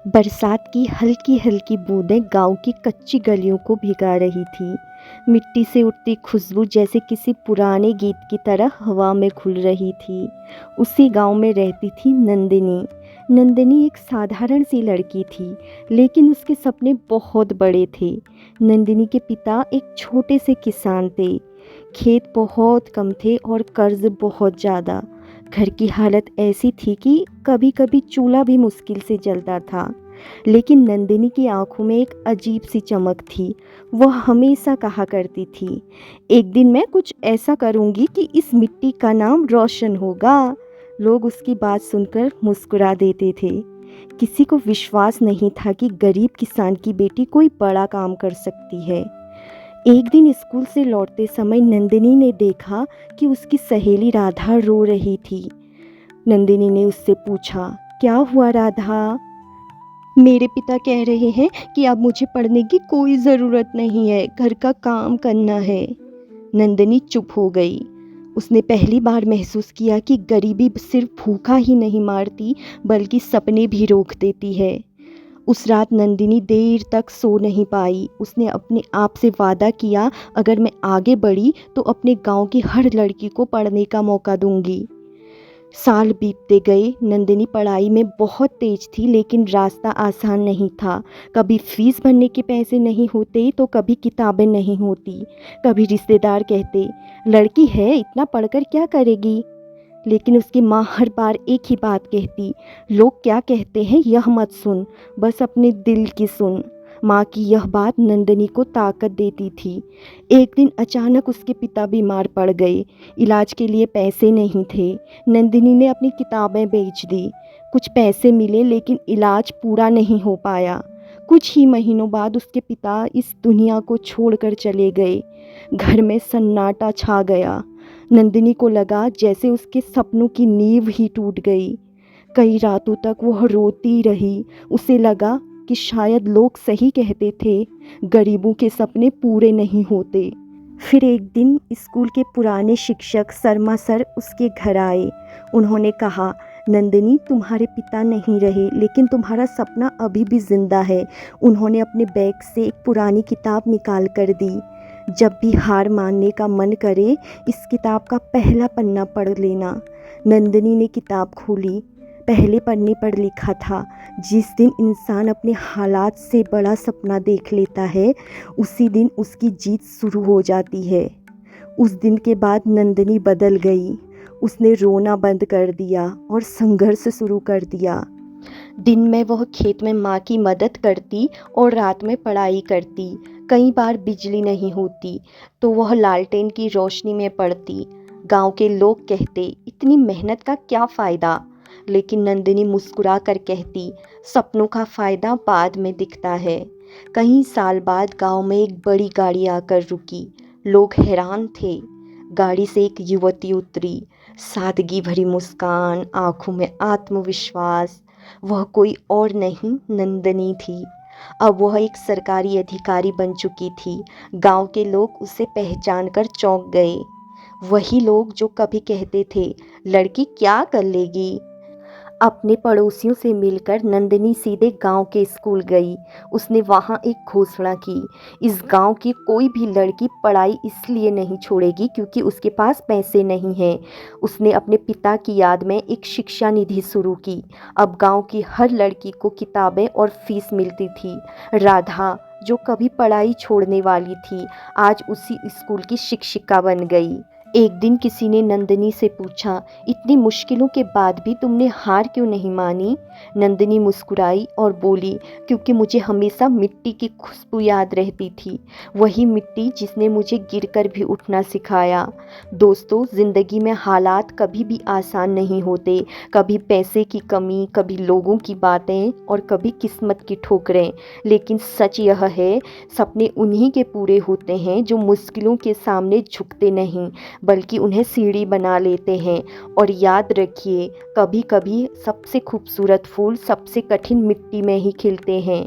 बरसात की हल्की हल्की बूंदें गांव की कच्ची गलियों को भिगा रही थी। मिट्टी से उठती खुशबू जैसे किसी पुराने गीत की तरह हवा में घुल रही थी। उसी गांव में रहती थी नंदिनी। नंदिनी एक साधारण सी लड़की थी, लेकिन उसके सपने बहुत बड़े थे। नंदिनी के पिता एक छोटे से किसान थे। खेत बहुत कम थे और कर्ज बहुत ज़्यादा। घर की हालत ऐसी थी कि कभी कभी चूल्हा भी मुश्किल से जलता था। लेकिन नंदिनी की आंखों में एक अजीब सी चमक थी। वह हमेशा कहा करती थी, एक दिन मैं कुछ ऐसा करूंगी कि इस मिट्टी का नाम रोशन होगा। लोग उसकी बात सुनकर मुस्कुरा देते थे। किसी को विश्वास नहीं था कि गरीब किसान की बेटी कोई बड़ा काम कर सकती है। एक दिन स्कूल से लौटते समय नंदिनी ने देखा कि उसकी सहेली राधा रो रही थी। नंदिनी ने उससे पूछा, क्या हुआ राधा? मेरे पिता कह रहे हैं कि अब मुझे पढ़ने की कोई ज़रूरत नहीं है, घर का काम करना है। नंदिनी चुप हो गई। उसने पहली बार महसूस किया कि गरीबी सिर्फ भूखा ही नहीं मारती, बल्कि सपने भी रोक देती है। उस रात नंदिनी देर तक सो नहीं पाई। उसने अपने आप से वादा किया, अगर मैं आगे बढ़ी तो अपने गांव की हर लड़की को पढ़ने का मौका दूंगी। साल बीतते गए। नंदिनी पढ़ाई में बहुत तेज थी, लेकिन रास्ता आसान नहीं था। कभी फीस भरने के पैसे नहीं होते तो कभी किताबें नहीं होती। कभी रिश्तेदार कहते, लड़की है, इतना पढ़कर क्या करेगी? लेकिन उसकी माँ हर बार एक ही बात कहती, लोग क्या कहते हैं यह मत सुन, बस अपने दिल की सुन। माँ की यह बात नंदिनी को ताकत देती थी। एक दिन अचानक उसके पिता बीमार पड़ गए। इलाज के लिए पैसे नहीं थे। नंदिनी ने अपनी किताबें बेच दी। कुछ पैसे मिले, लेकिन इलाज पूरा नहीं हो पाया। कुछ ही महीनों बाद उसके पिता इस दुनिया को छोड़कर चले गए। घर में सन्नाटा छा गया। नंदिनी को लगा जैसे उसके सपनों की नींव ही टूट गई। कई रातों तक वह रोती रही। उसे लगा कि शायद लोग सही कहते थे, गरीबों के सपने पूरे नहीं होते। फिर एक दिन स्कूल के पुराने शिक्षक शर्मा सर उसके घर आए। उन्होंने कहा, नंदिनी, तुम्हारे पिता नहीं रहे, लेकिन तुम्हारा सपना अभी भी जिंदा है। उन्होंने अपने बैग से एक पुरानी किताब निकाल कर दी। जब भी हार मानने का मन करे, इस किताब का पहला पन्ना पढ़ लेना। नंदिनी ने किताब खोली। पहले पन्ने पर लिखा था, जिस दिन इंसान अपने हालात से बड़ा सपना देख लेता है, उसी दिन उसकी जीत शुरू हो जाती है। उस दिन के बाद नंदिनी बदल गई। उसने रोना बंद कर दिया और संघर्ष शुरू कर दिया। दिन में वह खेत में माँ की मदद करती और रात में पढ़ाई करती। कई बार बिजली नहीं होती तो वह लालटेन की रोशनी में पढ़ती। गांव के लोग कहते, इतनी मेहनत का क्या फ़ायदा? लेकिन नंदिनी मुस्कुरा कर कहती, सपनों का फ़ायदा बाद में दिखता है। कई साल बाद गांव में एक बड़ी गाड़ी आकर रुकी। लोग हैरान थे। गाड़ी से एक युवती उतरी। सादगी भरी मुस्कान, आंखों में आत्मविश्वास। वह कोई और नहीं, नंदिनी थी। अब वह एक सरकारी अधिकारी बन चुकी थी। गांव के लोग उसे पहचान कर चौंक गए। वही लोग जो कभी कहते थे, लड़की क्या कर लेगी। अपने पड़ोसियों से मिलकर नंदिनी सीधे गांव के स्कूल गई। उसने वहां एक घोषणा की, इस गांव की कोई भी लड़की पढ़ाई इसलिए नहीं छोड़ेगी क्योंकि उसके पास पैसे नहीं हैं। उसने अपने पिता की याद में एक शिक्षा निधि शुरू की। अब गांव की हर लड़की को किताबें और फीस मिलती थी। राधा, जो कभी पढ़ाई छोड़ने वाली थी, आज उसी स्कूल की शिक्षिका बन गई। एक दिन किसी ने नंदिनी से पूछा, इतनी मुश्किलों के बाद भी तुमने हार क्यों नहीं मानी? नंदिनी मुस्कुराई और बोली, क्योंकि मुझे हमेशा मिट्टी की खुशबू याद रहती थी, वही मिट्टी जिसने मुझे गिरकर भी उठना सिखाया। दोस्तों, ज़िंदगी में हालात कभी भी आसान नहीं होते। कभी पैसे की कमी, कभी लोगों की बातें और कभी किस्मत की ठोकरें। लेकिन सच यह है, सपने उन्हीं के पूरे होते हैं जो मुश्किलों के सामने झुकते नहीं, बल्कि उन्हें सीढ़ी बना लेते हैं। और याद रखिए, कभी कभी सबसे खूबसूरत फूल सबसे कठिन मिट्टी में ही खिलते हैं।